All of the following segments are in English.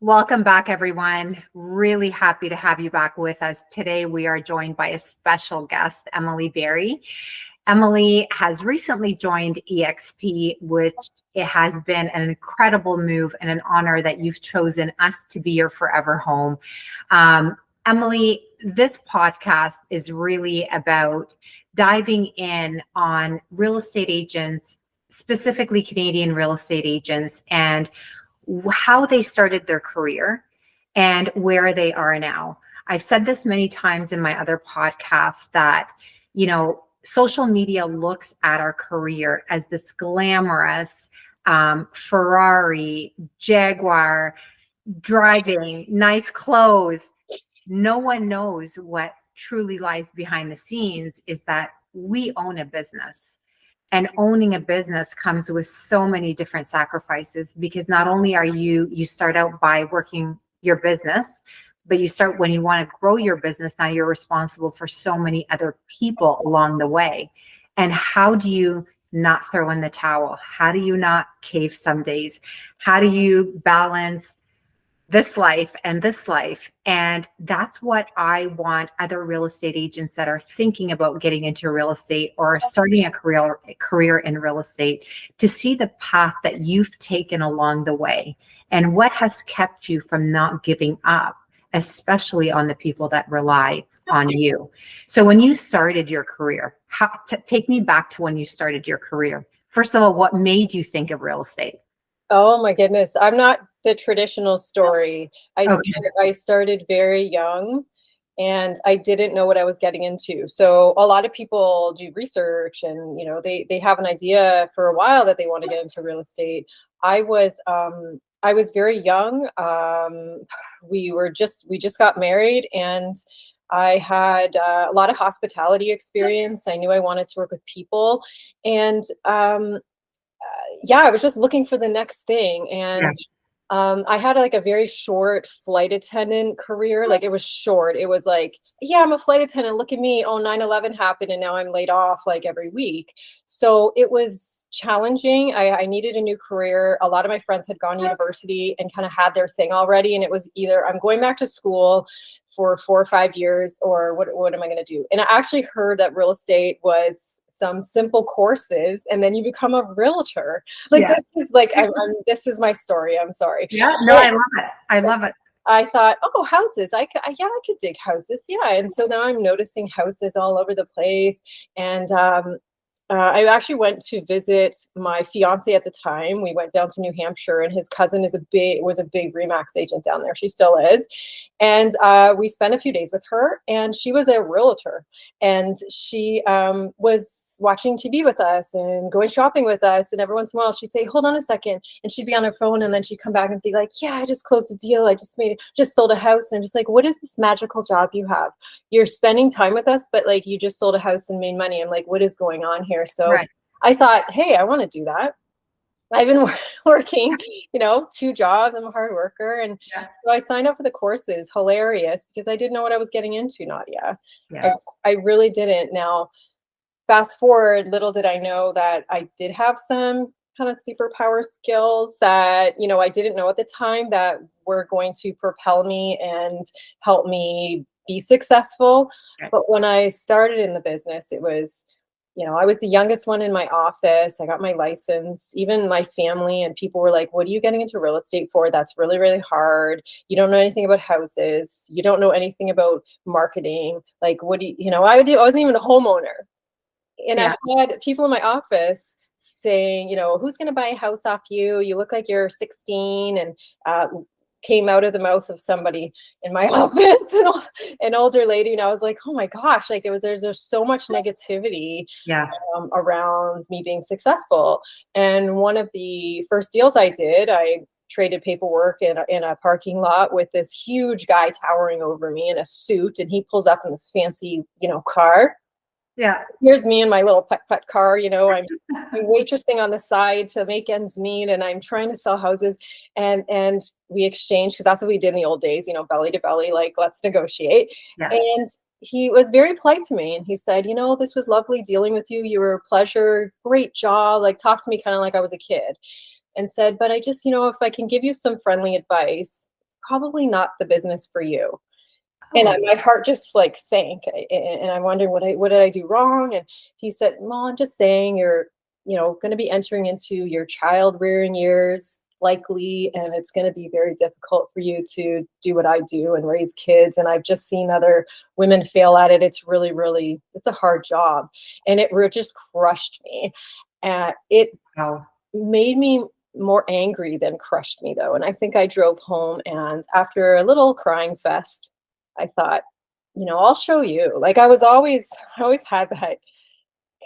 Welcome back, everyone. Really happy to have you back with us. Today, we are joined by a special guest, Emily Berry. Emily has recently joined EXP, which it has been an incredible move and an honor that you've chosen us to be your forever home. Emily, this podcast is really about diving in on real estate agents, specifically Canadian real estate agents, and how they started their career and where they are now. I've said this many times in my other podcasts that, social media looks at our career as this glamorous Ferrari, Jaguar, driving, nice clothes. No one knows what truly lies behind the scenes is that we own a business. And owning a business comes with so many different sacrifices, because not only are you start out by working your business, but you start when you want to grow your business. Now you're responsible for so many other people along the way. And how do you not throw in the towel? How do you not cave some days? How do you balance this life and this life? And that's what I want other real estate agents that are thinking about getting into real estate or starting a career in real estate to see the path that you've taken along the way and what has kept you from not giving up, especially on the people that rely on you. So when you started your career, take me back to when you started your career. First of all, what made you think of real estate? Oh my goodness. I'm not the traditional story. Okay. I started very young and I didn't know what I was getting into. So a lot of people do research and, they have an idea for a while that they want to get into real estate. I was very young. We just got married and I had a lot of hospitality experience. I knew I wanted to work with people and, I was just looking for the next thing. And I had like a very short flight attendant career. Like it was short. It was like, yeah, I'm a flight attendant. Look at me. Oh, 9/11 happened and now I'm laid off like every week. So it was challenging. I needed a new career. A lot of my friends had gone to university and kind of had their thing already. And it was either I'm going back to school for 4 or 5 years, or what am I going to do? And I actually heard that real estate was some simple courses, and then you become a realtor. Like this is like this is my story. I'm sorry. Yeah, no, I love it. I love it. I thought, oh, houses. I could dig houses. Yeah, and so now I'm noticing houses all over the place, and I actually went to visit my fiance at the time. We went down to New Hampshire, and his cousin was a big Remax agent down there. She still is. And we spent a few days with her, and she was a realtor, and she was watching TV with us and going shopping with us. And every once in a while she'd say, hold on a second. And she'd be on her phone, and then she'd come back and be like, yeah, I just closed a deal. I just sold a house. And I'm just like, what is this magical job you have? You're spending time with us, but like you just sold a house and made money. I'm like, what is going on here? So I thought, hey, I want to do that. I've been working, 2 jobs. I'm a hard worker. And so I signed up for the courses. Hilarious, because I didn't know what I was getting into, Nadia. Yeah. I really didn't. Now, fast forward, little did I know that I did have some kind of superpower skills that, I didn't know at the time that were going to propel me and help me be successful. Right. But when I started in the business, it was, I was the youngest one in my office. I got my license. Even my family and people were like, what are you getting into real estate for? That's really, really hard. You don't know anything about houses. You don't know anything about marketing. Like, what do you, I wasn't even a homeowner. And I had people in my office saying, who's going to buy a house off you? You look like you're 16. And came out of the mouth of somebody in my office, an older lady. And I was like, oh my gosh, like there's so much negativity around me being successful. And one of the first deals I did, I traded paperwork in a parking lot with this huge guy towering over me in a suit. And he pulls up in this fancy, car. Yeah. Here's me in my little putt car, I'm waitressing on the side to make ends meet, and I'm trying to sell houses, and we exchanged, because that's what we did in the old days, belly to belly, like, let's negotiate. Yeah. And he was very polite to me, and he said, this was lovely dealing with you. You were a pleasure. Great job. Like, talked to me kind of like I was a kid, and said, but I just, if I can give you some friendly advice, probably not the business for you. And Oh, my heart just like sank, and I'm wondering what did I do wrong? And he said, "Mom, I'm just saying you're, going to be entering into your child rearing years likely, and it's going to be very difficult for you to do what I do and raise kids. And I've just seen other women fail at it. It's really, really, it's a hard job." And just crushed me. And it wow. made me more angry than crushed me, though. And I think I drove home, and after a little crying fest, I thought, I'll show you. Like I always had that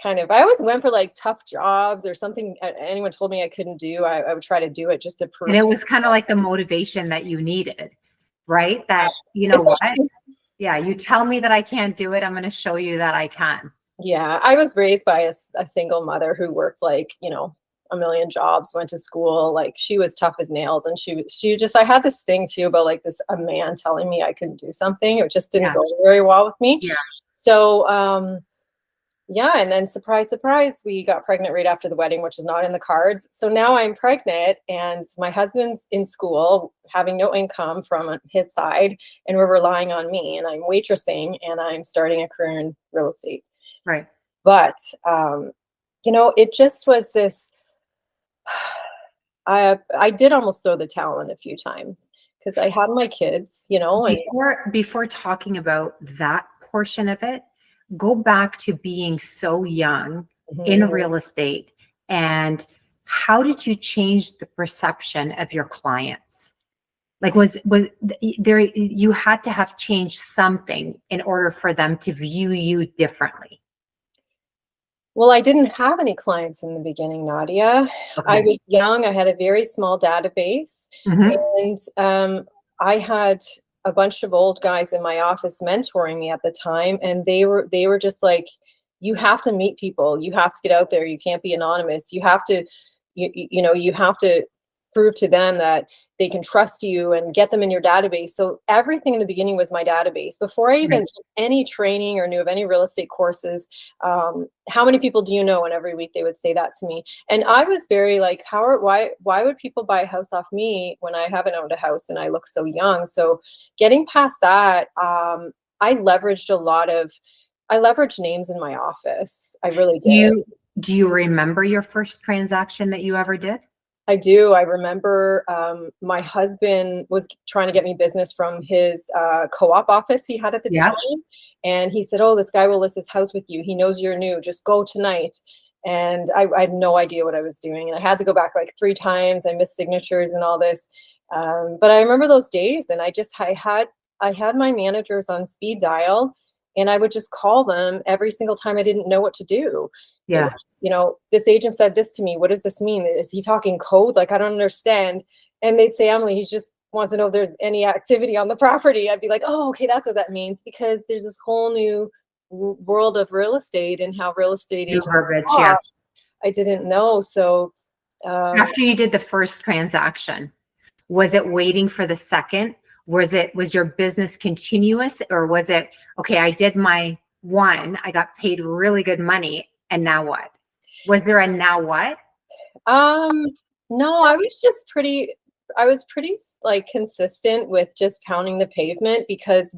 I always went for like tough jobs or something. Anyone told me I couldn't do, I would try to do it just to And prove. it was kind of like the motivation that you needed, right? That, you know what? Especially, Yeah, you tell me that I can't do it. I'm going to show you that I can. yeah, I was raised by a single mother who worked like, a million jobs, went to school. Like she was tough as nails. And she just, I had this thing too about like a man telling me I couldn't do something. It just didn't Yeah. go very well with me. Yeah. So, yeah, and then surprise, surprise, we got pregnant right after the wedding, which is not in the cards. So now I'm pregnant, and my husband's in school, having no income from his side, and we're relying on me. And I'm waitressing, and I'm starting a career in real estate. Right. But it just was this. I did almost throw the towel in a few times because I had my kids, and Before talking about that portion of it, go back to being so young in Mhm. real estate, and how did you change the perception of your clients? Like was there, you had to have changed something in order for them to view you differently. Well, I didn't have any clients in the beginning, Nadia. I Okay. was young. I had a very small database, Hmm. and I had a bunch of old guys in my office mentoring me at the time, and they were just like, "You have to meet people. You have to get out there. You can't be anonymous. You have to, you have to prove to them that they can trust you and get them in your database." So everything in the beginning was my database. Before I even Right. took any training or knew of any real estate courses, how many people do you know? And every week they would say that to me. And I was very like, why would people buy a house off me when I haven't owned a house and I look so young? So getting past that, I leveraged I leveraged names in my office. I really Do did. you remember your first transaction that you ever did? I do. I remember my husband was trying to get me business from his co-op office he had at the Yeah. time. And he said, "Oh, this guy will list his house with you. He knows you're new. Just go tonight." And I had no idea what I was doing. And I had to go back like 3 times. I missed signatures and all this. But I remember those days, and I had my managers on speed dial, and I would just call them every single time I didn't know what to do. It Yeah. was, "This agent said this to me. What does this mean? Is he talking code? Like, I don't understand." And they'd say, "Emily, he just wants to know if there's any activity on the property." I'd be like, "Oh, okay, that's what that means." Because there's this whole new world of real estate and how real estate New agents verbiage. Yeah. talk. I didn't know. So, After you did the first transaction, was it waiting for the second? Was your business continuous, or was it, okay, I did my one, I got paid really good money, and now what? Was there a now what? um, no, I was pretty like consistent with just pounding the pavement because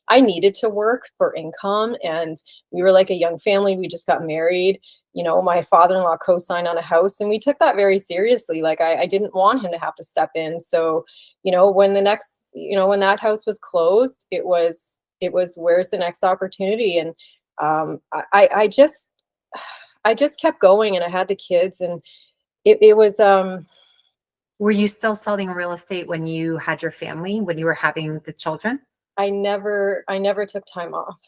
I needed to work for income, and we were like a young family. We just got married. My father-in-law co-signed on a house, and we took that very seriously. Like I didn't want him to have to step in. So, when that house was closed, it was where's the next opportunity? And I just kept going, and I had the kids, and it was Were you still selling real estate when you had your family, when you were having the children? I never took time off.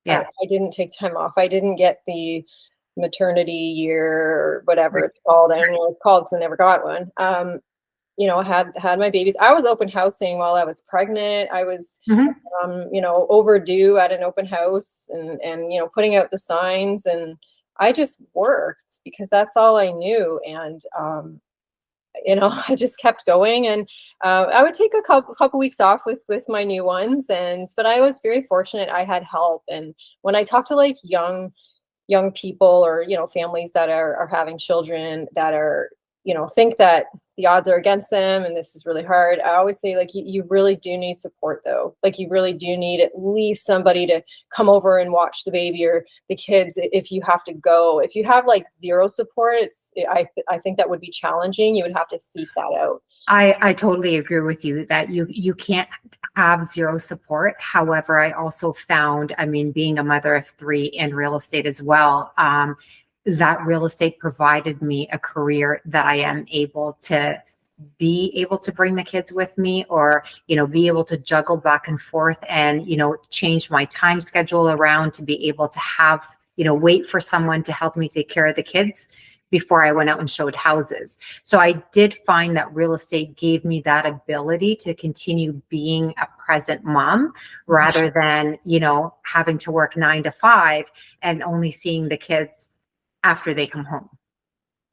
I, Yeah. I didn't take time off. I didn't get the maternity year or whatever Right. it's called. I don't know what it's called because I never got one. I had my babies. I was open housing while I was pregnant. I was Mhm. overdue at an open house, and putting out the signs, and I just worked because that's all I knew. And I just kept going, and I would take a couple weeks off with my new ones, but I was very fortunate. I had help, and when I talk to like young people or families that are having children that are think that the odds are against them and this is really hard. I always say, like, you really do need support though. Like, you really do need at least somebody to come over and watch the baby or the kids if you have to go. If you have like zero support, I think that would be challenging. You would have to seek that out. I totally agree with you that you can't have zero support. However, I also found, I mean, being a mother of three in real estate as well, that real estate provided me a career that I am able to bring the kids with me, or, be able to juggle back and forth and, change my time schedule around to be able to have, wait for someone to help me take care of the kids before I went out and showed houses. So I did find that real estate gave me that ability to continue being a present mom rather than, having to work 9 to 5 and only seeing the kids after they come home.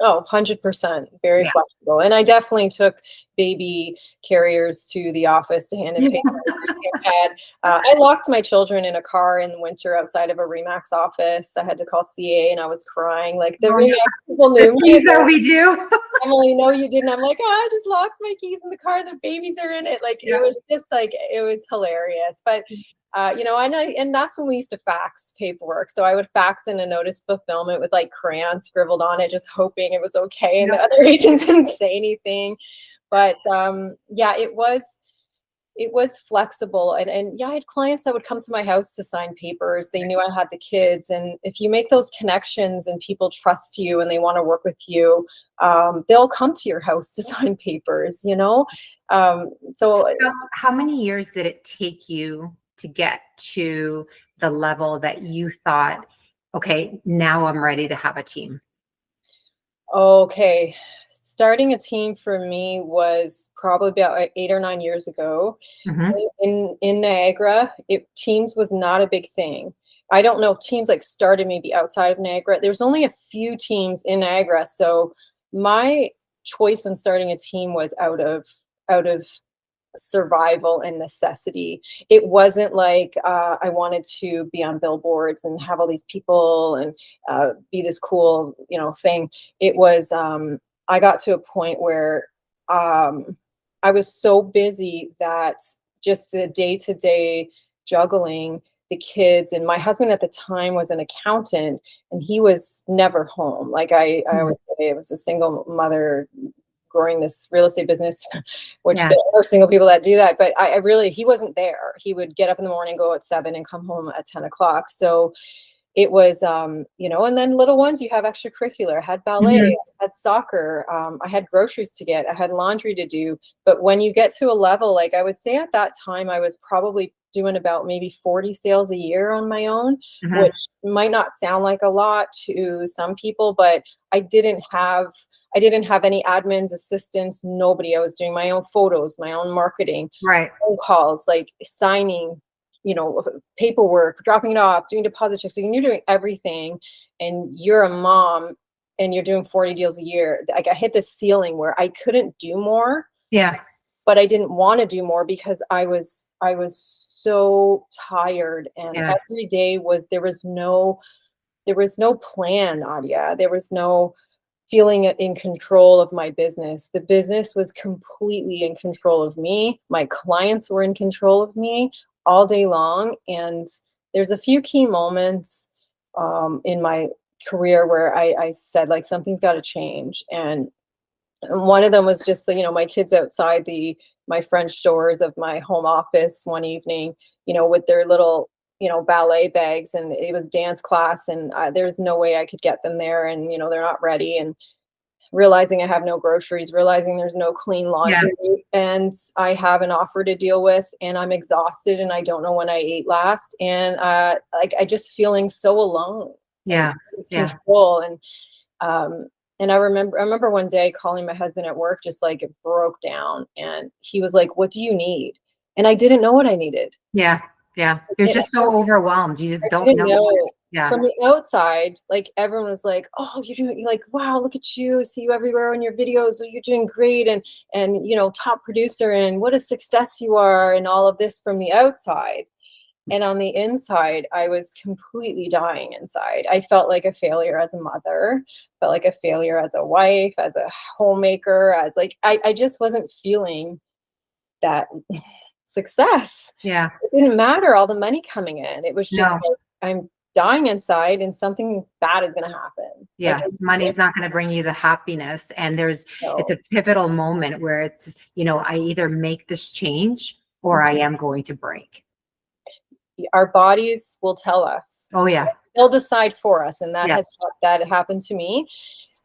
Oh, 100%. Very flexible. And I definitely took baby carriers to the office to hand in paper. I locked my children in a car in the winter outside of a Remax office. I had to call CA and I was crying. Like, the Remax people knew me. Is that we do? Emily, no, you didn't. I'm like, I just locked my keys in the car. The babies are in it. Like, it was just like, it was hilarious. But and that's when we used to fax paperwork. So I would fax in a notice fulfillment with like crayons scribbled on it, just hoping it was okay. And the other agents didn't say anything. But it was flexible. And I had clients that would come to my house to sign papers. They knew I had the kids. And if you make those connections and people trust you and they want to work with you, they'll come to your house to sign papers, So how many years did it take you to get to the level that you thought, okay, now I'm ready to have a team? Okay. Starting a team for me was probably about 8 or 9 years ago. In Niagara, teams was not a big thing. I don't know if teams like started maybe outside of Niagara. There was only a few teams in Niagara. So my choice in starting a team was out of survival and necessity. It wasn't like I wanted to be on billboards and have all these people and be this cool, thing. It was, I got to a point where I was so busy that just the day-to-day juggling the kids, and my husband at the time was an accountant and he was never home. Like I always say, it was a single mother growing this real estate business, which there are single people that do that. But he wasn't there. He would get up in the morning, go at 7 and come home at 10 o'clock. So it was, and then little ones, you have extracurricular. I had ballet, I had soccer, I had groceries to get, I had laundry to do. But when you get to a level, like I would say at that time, I was probably doing about maybe 40 sales a year on my own, which might not sound like a lot to some people, but I didn't have any admins, assistants, nobody. I was doing my own photos, my own marketing, phone calls, like signing, paperwork, dropping it off, doing deposit checks. So you're doing everything and you're a mom and you're doing 40 deals a year. Like I hit this ceiling where I couldn't do more. But I didn't want to do more because I was so tired, and every day there was no plan, Nadia. There was no feeling in control of my business. The business was completely in control of me. My clients were in control of me all day long. And there's a few key moments in my career where I said, like, something's got to change. And one of them was just, my kids outside my French doors of my home office one evening, with their little, ballet bags, and it was dance class, and there's no way I could get them there, and, they're not ready, and realizing I have no groceries, realizing there's no clean laundry, and I have an offer to deal with, and I'm exhausted, and I don't know when I ate last, and I just feeling so alone. Control. And I remember one day calling my husband at work, just like it broke down, and he was like, "What do you need?" And I didn't know what I needed. You're just so overwhelmed. You just don't know. From the outside, like everyone was like, "Oh, you're doing," like, "Wow, look at you! I see you everywhere on your videos. Oh, you're doing great, and top producer, and what a success you are," and all of this from the outside. And on the inside, I was completely dying inside. I felt like a failure as a mother, felt like a failure as a wife, as a homemaker, as like, I just wasn't feeling that success. Yeah. It didn't matter all the money coming in. It was just No. like, I'm dying inside and something bad is going to happen. Like, Yeah. Money's not going to bring you the happiness. And it's no, a pivotal moment where it's, I either make this change or I am going to break. our bodies will tell us. Oh yeah. They'll decide for us. And Yeah. that happened to me.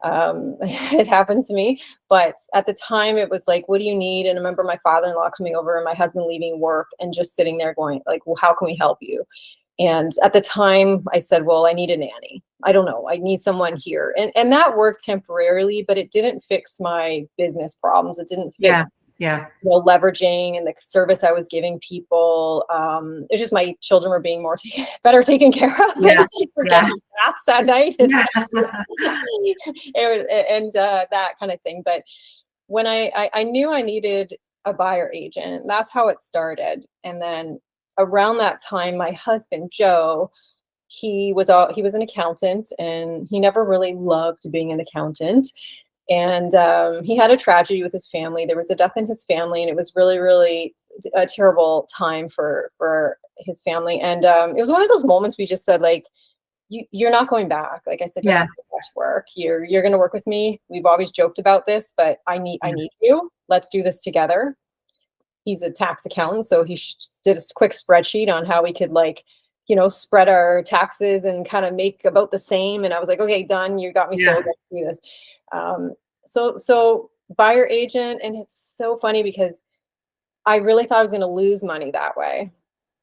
It happened to me, but at the time it was like, what do you need? And I remember my father-in-law coming over and my husband leaving work and just sitting there going like, well, how can we help you? And at the time I said, well, I need a nanny. I don't know. I need someone here. And that worked temporarily, but it didn't fix my business problems. It didn't fix, leveraging and the service I was giving people. It's just my children were being better taken care of. Yeah. For getting baths at night and, that kind of thing. But when I knew I needed a buyer agent, that's how it started. And then around that time, my husband, Joe, he was an accountant and he never really loved being an accountant. And he had a tragedy with his family. There was a death in his family, and it was really, really a terrible time for his family. And it was one of those moments we just said, like, you're not going back. Like I said, you're not going back to work. You're going to work with me. We've always joked about this, but I need you. Let's do this together. He's a tax accountant, so he did a quick spreadsheet on how we could spread our taxes and kind of make about the same. And I was like, okay, done. You got me sold. Let's do this. So buyer agent, and it's so funny because I really thought I was going to lose money that way.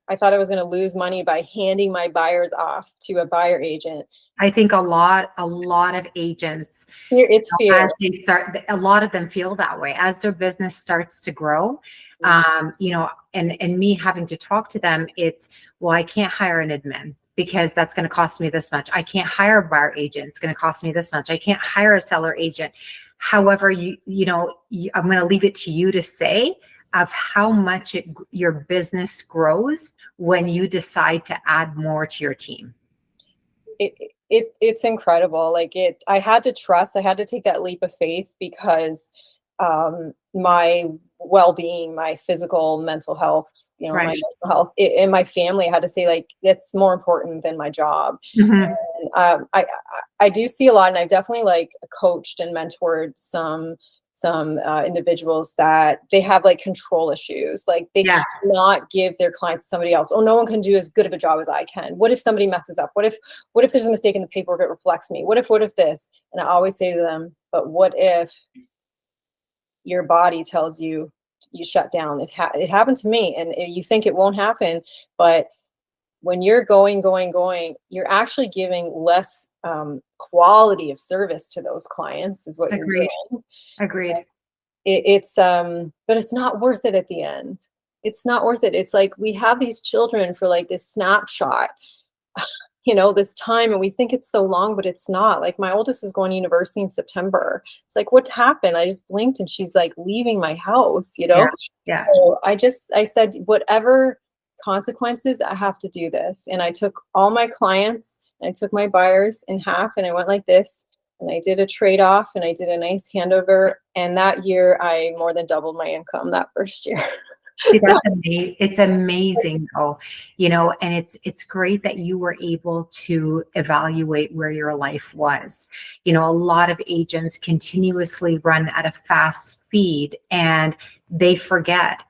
I thought I was going to lose money by handing my buyers off to a buyer agent. I think a lot of agents, it's fear. As they start, a lot of them feel that way as their business starts to grow. And me having to talk to them, it's, well, I can't hire an admin because that's going to cost me this much. I can't hire a buyer agent. It's going to cost me this much. I can't hire a seller agent. However, I'm going to leave it to you to say of how much your business grows when you decide to add more to your team. It's incredible. I had to trust, I had to take that leap of faith because my well-being, my physical, mental health, my mental health, and my family, I had to say, like, it's more important than my job. Mm-hmm. And, I do see a lot, and I've definitely coached and mentored some individuals that they have control issues. They cannot give their clients to somebody else. Oh, no one can do as good of a job as I can. What if somebody messes up? What if there's a mistake in the paperwork? It reflects me. What if this? And I always say to them, but what if your body tells you shut down? It happened to me, and you think it won't happen, but when you're going, you're actually giving less quality of service to those clients is what you're doing. Agreed. But it's not worth it at the end. It's not worth it. It's like we have these children for this snapshot, this time, and we think it's so long, but it's not. My oldest is going to university in September. It's like, what happened? I just blinked and she's leaving my house, Yeah. So I said, whatever consequences, I have to do this. And I took all my clients and I took my buyers in half and I went like this, and I did a trade-off and I did a nice handover. And that year I more than doubled my income that first year. See, that's amazing. It's amazing though, and it's great that you were able to evaluate where your life was. A lot of agents continuously run at a fast speed and they forget,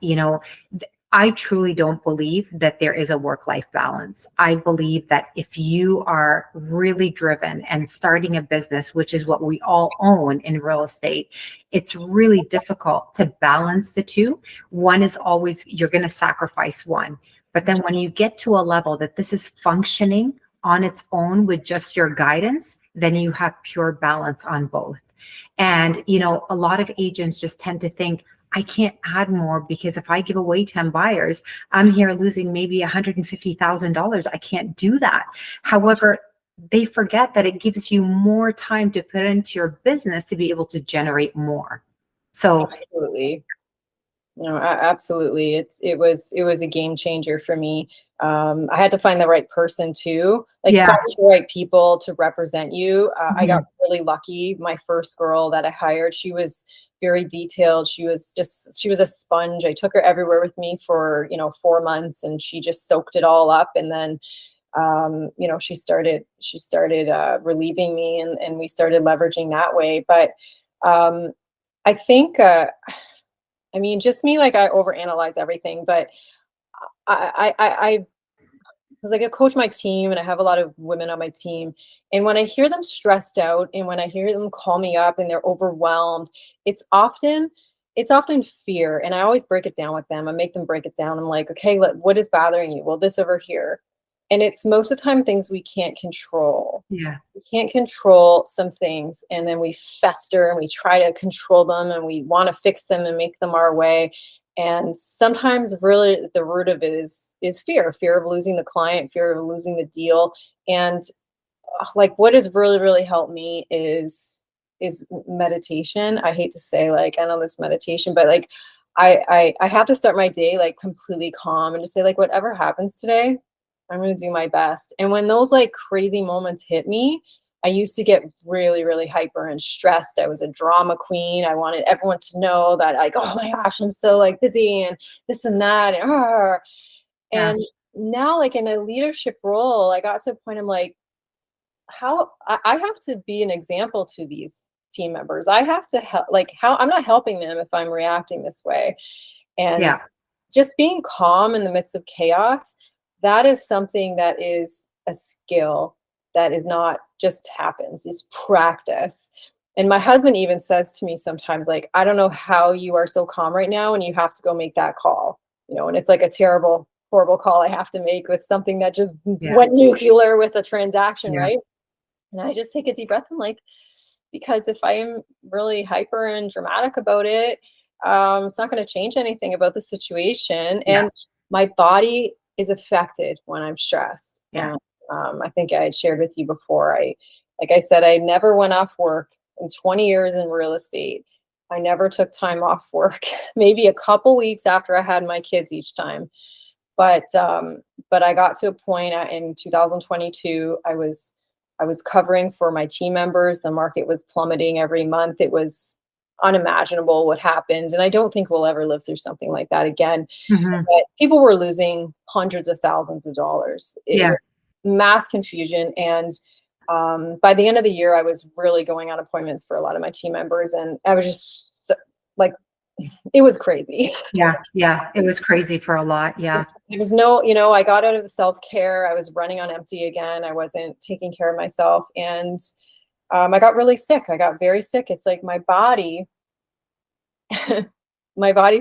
I truly don't believe that there is a work-life balance. I believe that if you are really driven and starting a business, which is what we all own in real estate, it's really difficult to balance the two. One is always, you're going to sacrifice one. But then when you get to a level that this is functioning on its own with just your guidance, then you have pure balance on both. And, a lot of agents just tend to think, I can't add more because if I give away 10 buyers, I'm here losing maybe $150,000. I can't do that. However, they forget that it gives you more time to put into your business to be able to generate more. So absolutely. No, absolutely. It was a game changer for me. I had to find the right person too, like Yeah. find the right people to represent you. I got Mhm. really lucky. My first girl that I hired, she was very detailed. She was a sponge. I took her everywhere with me for, 4 months, and she just soaked it all up. And then, she started relieving me, and we started leveraging that way. But um, I think, I mean, just me, like I overanalyze everything, but I like I coach my team and I have a lot of women on my team. And when I hear them stressed out and when I hear them call me up and they're overwhelmed, it's often it's often fear. And I always break it down with them. I make them break it down. I'm like, okay, what is bothering you? Well, this over here. And it's most of the time things we can't control. Yeah. We can't control some things, and then we fester and we try to control them and we want to fix them and make them our way. And sometimes really the root of it is fear of losing the client, fear of losing the deal. And like what has really, really helped me is meditation. I hate to say, like, I know this meditation, but like I have to start my day like completely calm and just say, like, whatever happens today, I'm going to do my best. And when those like crazy moments hit me, I used to get really, really hyper and stressed. I was a drama queen. I wanted everyone to know that, like, oh my gosh, I'm so like busy and this and that. Yeah. And now, like in a leadership role, I got to a point, I'm like, how I have to be an example to these team members. I have to help, like, how I'm not helping them if I'm reacting this way. And Yeah. just being calm in the midst of chaos, that is something that is a skill that is not just happens, it's practice. And my husband even says to me sometimes, like, I don't know how you are so calm right now and you have to go make that call, and it's like a terrible, horrible call I have to make with something that just Yeah. went nuclear with a transaction, Yeah. right? And I just take a deep breath and like, because if I am really hyper and dramatic about it, it's not going to change anything about the situation. Yeah. And my body is affected when I'm stressed. Yeah. And I think I had shared with you before. Like I said, I never went off work in 20 years in real estate. I never took time off work, maybe a couple weeks after I had my kids each time. But I got to a point in 2022. I was covering for my team members. The market was plummeting every month. It was unimaginable what happened, and I don't think we'll ever live through something like that again. Mhm. But people were losing hundreds of thousands of dollars. It Yeah. was mass confusion, and by the end of the year, I was really going on appointments for a lot of my team members, and I was just like, it was crazy. Yeah. Yeah. It was crazy for a lot. Yeah. There was no, I got out of the self-care. I was running on empty again. I wasn't taking care of myself. And I got really sick. I got very sick. It's like my body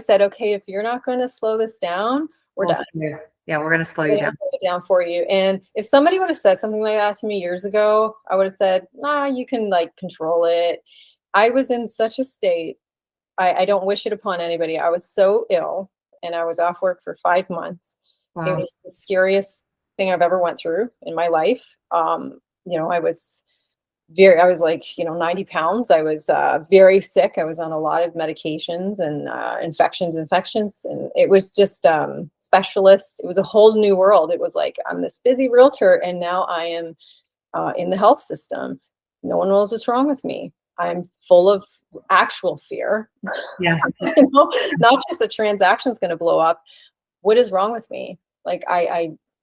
said, okay, if you're not going to slow this down, we're We'll done. slow- Yeah. We're going to slow We're you going to down. slow it down for you. And if somebody would have said something like that to me years ago, I would have said, nah, you can like control it. I was in such a state. I don't wish it upon anybody. I was so ill and I was off work for 5 months. It Wow. was the scariest thing I've ever went through in my life. I was like, 90 pounds. I was very sick. I was on a lot of medications and infections. And it was just specialists. It was a whole new world. It was like, I'm this busy realtor and now I am in the health system. No one knows what's wrong with me. I'm full of actual fear. Yeah. Not just a transaction's going to blow up. What is wrong with me? Like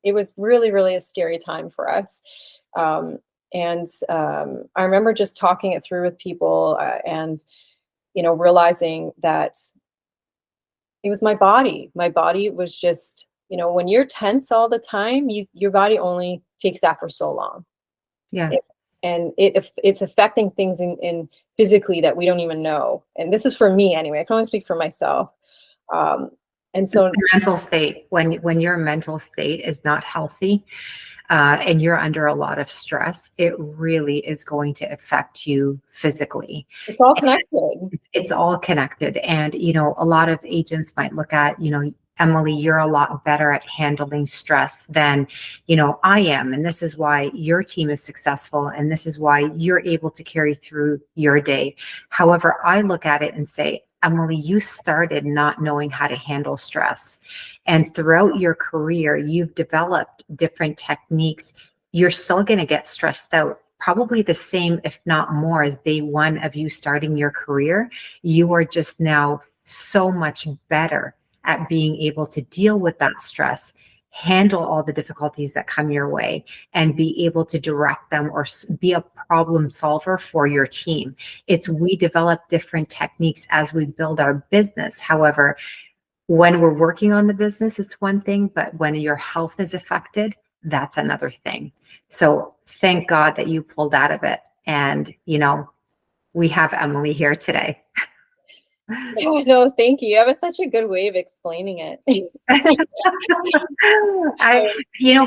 it was really, really a scary time for us. And I remember just talking it through with people and, realizing that it was my body. My body was just, when you're tense all the time, your body only takes that for so long. Yeah. And it's affecting things in physically that we don't even know. And this is for me anyway. I can only speak for myself. And so It's the mental state. When your mental state is not healthy, and you're under a lot of stress, it really is going to affect you physically. it's all connected. It's all connected. And, a lot of agents might look at, Emily, you're a lot better at handling stress than, I am. And this is why your team is successful. And this is why you're able to carry through your day. However, I look at it and say, Emily, you started not knowing how to handle stress. And throughout your career, you've developed different techniques. You're still going to get stressed out, probably the same, if not more, as day one of you starting your career. You are just now so much better at being able to deal with that stress, handle all the difficulties that come your way, and be able to direct them or be a problem solver for your team. We develop different techniques as we build our business. However, when we're working on the business, it's one thing, but when your health is affected, that's another thing. So thank God that you pulled out of it. And, we have Emily here today. Oh, no, thank you. You have such a good way of explaining it.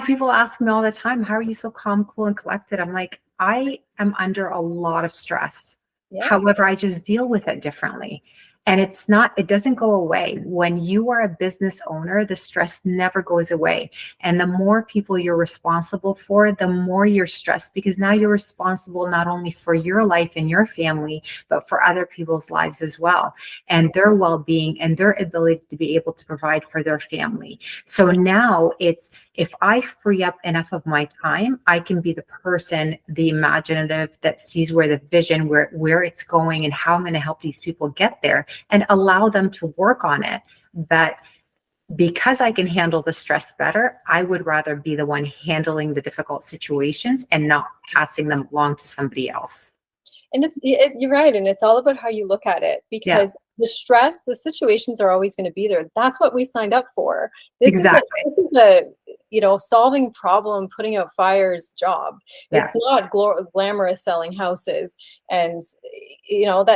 People ask me all the time, how are you so calm, cool, and collected? I'm like, I am under a lot of stress. Yeah. However, I just deal with it differently. And it doesn't go away. When you are a business owner, the stress never goes away. And the more people you're responsible for, the more you're stressed, because now you're responsible not only for your life and your family, but for other people's lives as well, and their well-being and their ability to be able to provide for their family. So now if I free up enough of my time, I can be the person, the imaginative, that sees where the vision, where it's going and how I'm going to help these people get there, and allow them to work on it. But because I can handle the stress better, I would rather be the one handling the difficult situations and not passing them along to somebody else. And you're right. And it's all about how you look at it, because the stress, the situations are always going to be there. That's what we signed up for. This is a solving problem, putting out fires job. Yeah. It's not glamorous selling houses. And,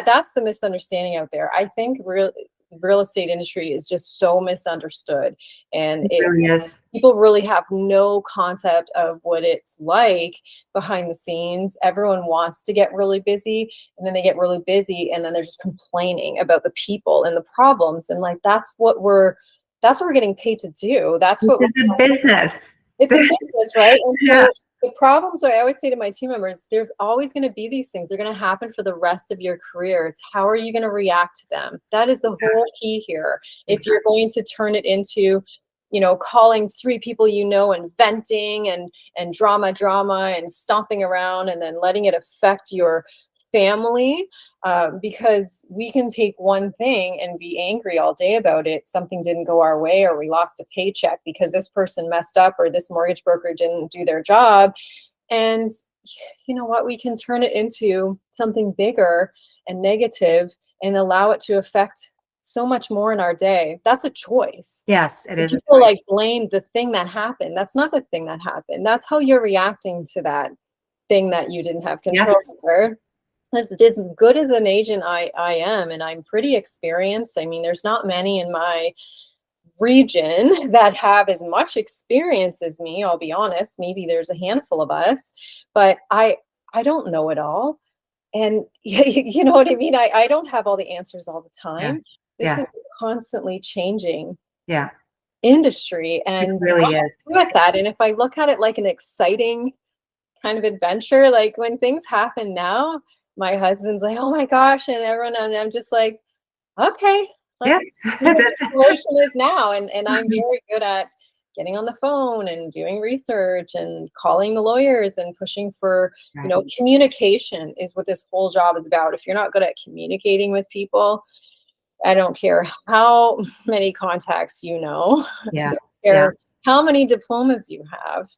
that's the misunderstanding out there. I think real estate industry is just so misunderstood, and it really is. People really have no concept of what it's like behind the scenes. Everyone wants to get really busy, and then they get really busy, and then they're just complaining about the people and the problems, and that's what we're getting paid to do. That's what it's a business. It's a business, right? And so the problems, I always say to my team members, there's always going to be these things. They're going to happen for the rest of your career. It's how are you going to react to them? That is the whole key here. If you're going to turn it into, calling 3 people and venting and drama and stomping around and then letting it affect your family, because we can take one thing and be angry all day about it. Something didn't go our way, or we lost a paycheck because this person messed up, or this mortgage broker didn't do their job. And you know what? We can turn it into something bigger and negative and allow it to affect so much more in our day. That's a choice. Yes, it is. People blame the thing that happened. That's not the thing that happened. That's how you're reacting to that thing that you didn't have control over. As good as an agent I am, and I'm pretty experienced. I mean, there's not many in my region that have as much experience as me. I'll be honest. Maybe there's a handful of us, but I don't know it all. And you know what I mean? I don't have all the answers all the time. This is a constantly changing industry. And it really is. With that, and if I look at it like an exciting kind of adventure, like when things happen now, my husband's like, oh my gosh, and everyone, and I'm just like, okay, let's see what the situation is now. And I'm very good at getting on the phone and doing research and calling the lawyers and pushing for, communication is what this whole job is about. If you're not good at communicating with people, I don't care how many contacts I don't care how many diplomas you have.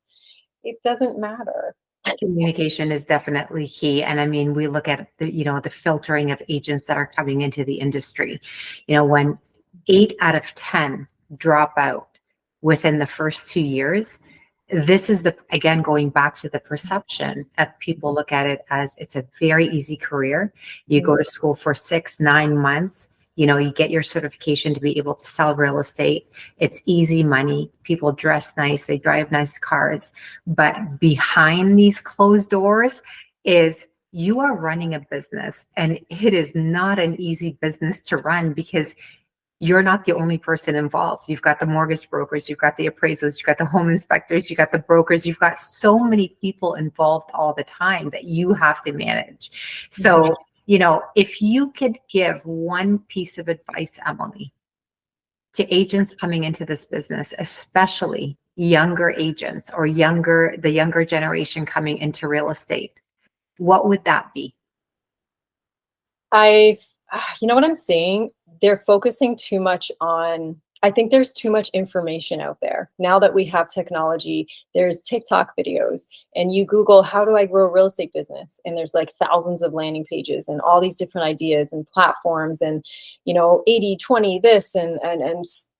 It doesn't matter. Communication is definitely key. And I mean, we look at the filtering of agents that are coming into the industry. When 8 out of 10 drop out within the first 2 years, this is again, going back to the perception of people look at it as it's a very easy career. You go to school for 6-9 months. You get your certification to be able to sell real estate. It's easy money. People dress nice. They drive nice cars. But behind these closed doors is you are running a business, and it is not an easy business to run, because you're not the only person involved. You've got the mortgage brokers, you've got the appraisals, you've got the home inspectors, you've got the brokers, you've got so many people involved all the time that you have to manage. So if you could give one piece of advice, Emily, to agents coming into this business, especially younger agents or the younger generation coming into real estate, what would that be? You know what I'm saying? They're focusing too much on, I think there's too much information out there. Now that we have technology, there's TikTok videos, and you Google, how do I grow a real estate business? And there's like thousands of landing pages and all these different ideas and platforms and, 80-20 this and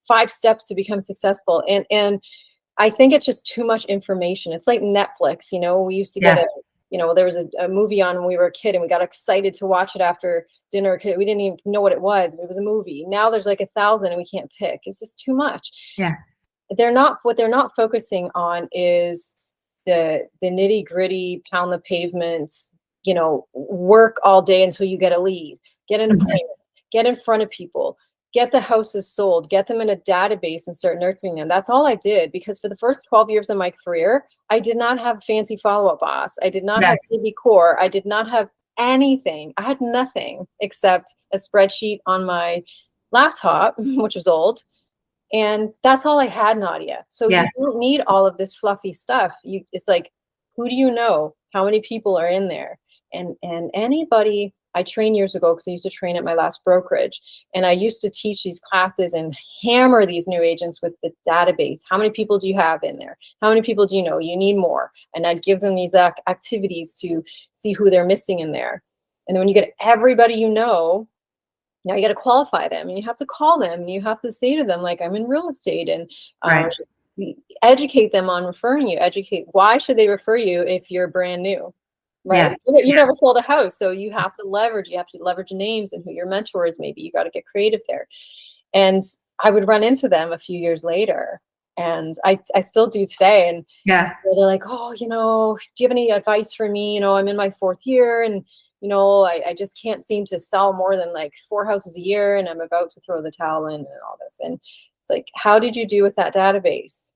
5 steps to become successful. And I think it's just too much information. It's like Netflix, we used to get there was a movie on when we were a kid and we got excited to watch it after dinner. We didn't even know what it was. It was a movie. Now there's like 1,000 and we can't pick. It's just too much. Yeah. What they're not focusing on is the nitty gritty, pound the pavements, work all day until you get a lead, get an appointment, get in front of people, get the houses sold, get them in a database and start nurturing them. That's all I did, because for the first 12 years of my career, I did not have fancy follow-up boss. I did not have KB Core. I did not have anything. I had nothing except a spreadsheet on my laptop, which was old. And that's all I had, Nadia. So you don't need all of this fluffy stuff. It's like, who do you know? How many people are in there? And anybody. I trained years ago because I used to train at my last brokerage, and I used to teach these classes and hammer these new agents with the database. How many people do you have in there? How many people do you know? You need more. And I'd give them these activities to see who they're missing in there. And then when you get everybody now you got to qualify them, and you have to call them, and you have to say to them, like, I'm in real estate, and educate them on referring you. Why should they refer you if you're brand new? Right. Yeah. You never sold a house. So you have to leverage names and who your mentor is. Maybe you got to get creative there. And I would run into them a few years later, and I still do today. And they're like, oh, do you have any advice for me? I'm in my 4th year, and, I just can't seem to sell more than like 4 houses a year, and I'm about to throw the towel in and all this. And it's like, how did you do with that database?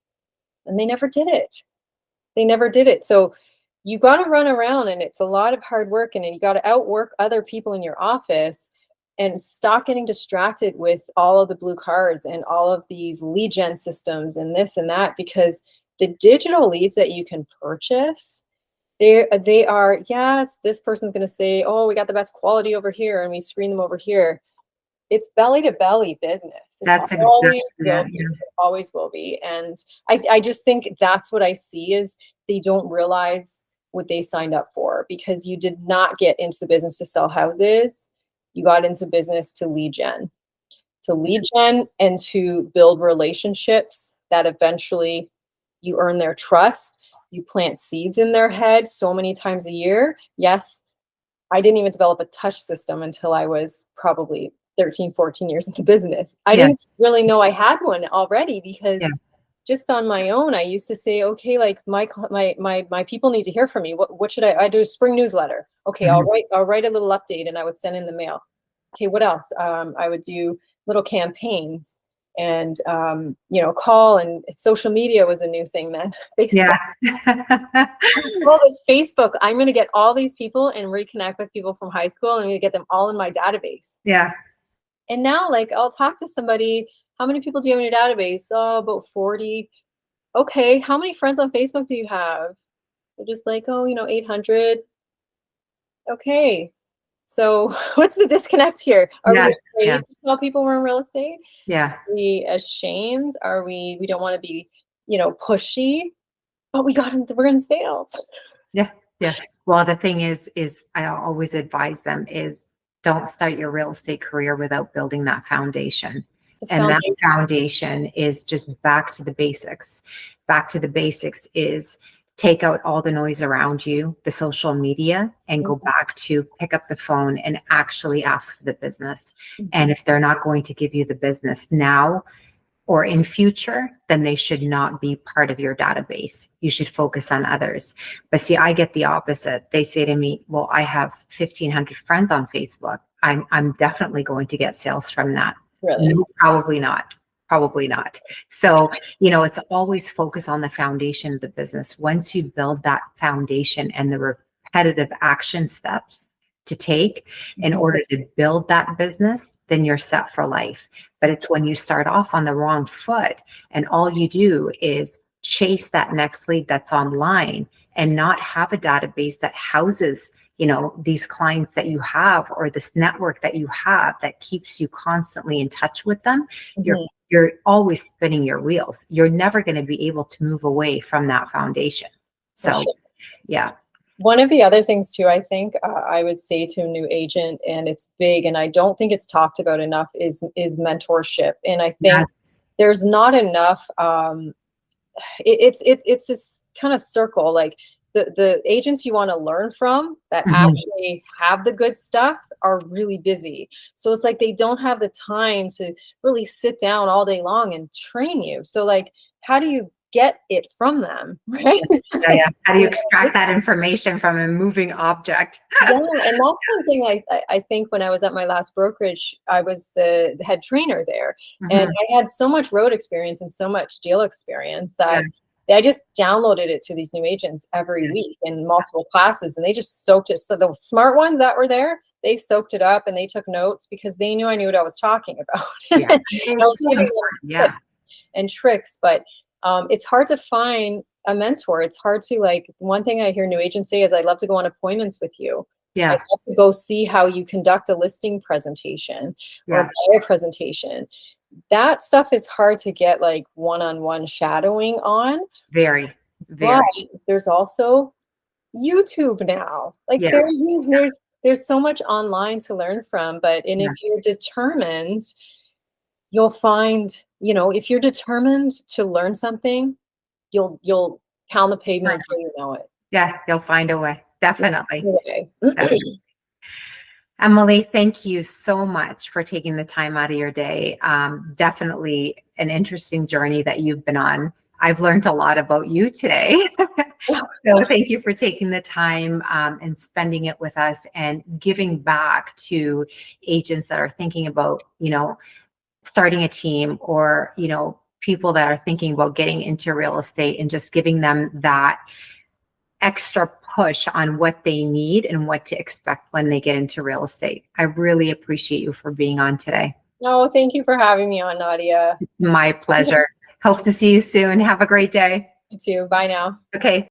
And they never did it. So you got to run around, and it's a lot of hard work, and you got to outwork other people in your office, and stop getting distracted with all of the blue cars and all of these lead gen systems and this and that, because the digital leads that you can purchase, they are, this person's going to say, oh, we got the best quality over here, and we screen them over here. It's belly to belly business. That's exactly that. It always will be. And I just think that's what I see is they don't realize what they signed up for, because you did not get into the business to sell houses. You got into business to lead gen and to build relationships that eventually you earn their trust. You plant seeds in their head so many times a year. Yes, I didn't even develop a touch system until I was probably 13, 14 years in the business. I didn't really know I had one already, because just on my own, I used to say, okay, like my people need to hear from me. What should I do? A spring newsletter. Okay, I'll write a little update, and I would send in the mail. Okay, what else? I would do little campaigns, and call, and social media was a new thing then. Facebook. Well, this Facebook, I'm going to get all these people and reconnect with people from high school, and I'm going to get them all in my database. And now, like, I'll talk to somebody. How many people do you have in your database? Oh, about 40. Okay, how many friends on Facebook do you have? They're just like, 800. Okay, so what's the disconnect here? Are we afraid to tell people we're in real estate? Are we ashamed? We don't want to be, pushy, but we're in sales. Well, the thing is I always advise them is don't start your real estate career without building that foundation. And that foundation is just back to the basics. Back to the basics is take out all the noise around you, the social media, and go back to pick up the phone and actually ask for the business. And if they're not going to give you the business now or in future, then they should not be part of your database. You should focus on others. But see, I get the opposite. They say to me, well, I have 1,500 friends on Facebook. I'm definitely going to get sales from that. Really? No, probably not. So, it's always focus on the foundation of the business. Once you build that foundation and the repetitive action steps to take in order to build that business, then you're set for life. But it's when you start off on the wrong foot and all you do is chase that next lead that's online and not have a database that houses, you know, these clients that you have or this network that you have that keeps you constantly in touch with them. You're always spinning your wheels. You're never going to be able to move away from that foundation. So, yeah. One of the other things too, I think I would say to a new agent, and it's big, and I don't think it's talked about enough, is mentorship. And I think there's not enough. It's this kind of circle, like the agents you want to learn from that actually have the good stuff are really busy. So it's like they don't have the time to really sit down all day long and train you. So like, how do you get it from them, right? Yeah. How do you extract that information from a moving object? Yeah, and that's one thing I think when I was at my last brokerage, I was the head trainer there, and I had so much road experience and so much deal experience that I just downloaded it to these new agents every week in multiple classes, and they just soaked it. So the smart ones that were there, they soaked it up and they took notes because they knew I knew what I was talking about. I was giving them tips and tricks, but it's hard to find a mentor. It's hard to, like, one thing I hear new agents say is, I'd love to go on appointments with you. I'd love to go see how you conduct a listing presentation or a buyer presentation. That stuff is hard to get like one-on-one shadowing on. Very. But there's also YouTube now. Like there's so much online to learn from. But if you're determined, you'll find, you know, if you're determined to learn something, you'll pound the pavement until you know it. Yeah, you'll find a way. Definitely. Emily, thank you so much for taking the time out of your day. Definitely an interesting journey that you've been on. I've learned a lot about you today. So thank you for taking the time and spending it with us and giving back to agents that are thinking about, you know, starting a team, or, you know, people that are thinking about getting into real estate, and just giving them that extra push on what they need and what to expect when they get into real estate. I really appreciate you for being on today. No, thank you for having me on, Nadia. It's my pleasure. Hope to see you soon. Have a great day. You too. Bye now. Okay.